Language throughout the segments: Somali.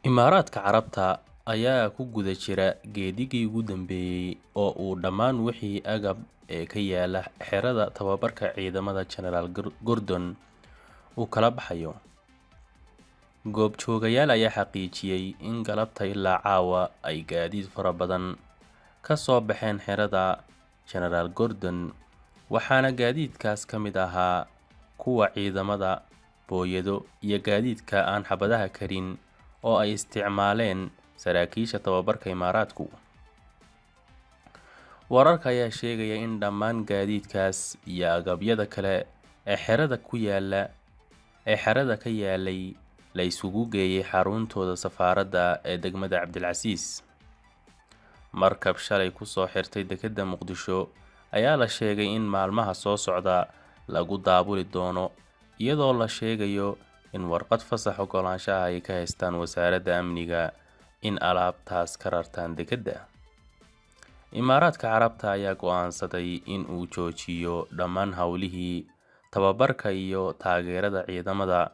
Imaaraadka Carabta ayaa ku guda jira geedigii ugu dambeeyay oo uu dhammaan wixii agab ee ka yaala xerada tababarka ciidamada General Gordon uu kala baxayo. Goobjoogayaal ayaa xaqiijiyay in galabta ilaa caawa ay gaadiid fara badan ka soo baxeen xerada General Gordon, waxaana gaadiidkaas ka mid ahaa kuwa ciidamada, booyado iyo gaadiidka aan xabadaha karin oo ay isticmaaleen saraakiisha tababarka Imaaraadku. Wararka ayaa sheegaya in dhammaan gaadiidkaas iyo agabyada kale ee xerada ka yaalay la isugu geeyay xaruntooda safaaradda ee degmada Cabdilcasiis. Markab shalay ku soo xirtay dekedda Muqdisho ayaa la sheegay in maalmaha soo socda lagu daabuli doono, iyadoo la sheegayo in warqad fasax oggolaanshaha ay ka haystaan wasaaradda amniga in alaabtaas ka rartaan dekedda. Imaaraadka Carabta ayaa go'aansaday in uu joojiyo dhammaan hawlihii tababarka iyo taageerada ciidamada,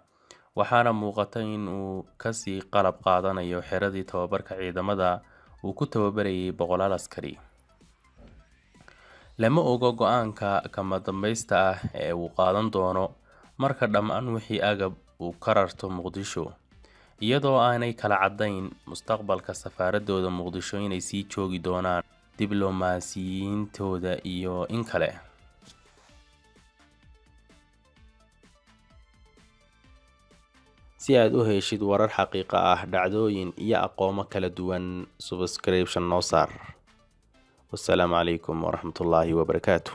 waxaana muuqata in uu kasii qalab qaadanayo xeradii tababarka ciidamada uu ku tababarayay boqolaal askari. Lama oga go'aanka kama dambaysta ah ee uu qaadan doono marka dhammaan wixii agab uu ka rarto Muqdisho, iyadoo aanay kala caddayn mustaqbalka safaaradooda Muqdisho inay sii joogi doonaan diblomaasiyiintooda iyo in kale. Si aad u heshid warar xaqiiqo ah, dhacdooyin iyo aqoomo kala duwan, subscription noo saar. Wassalaamu calaykum waraxmatullaahi wabarakaatuh.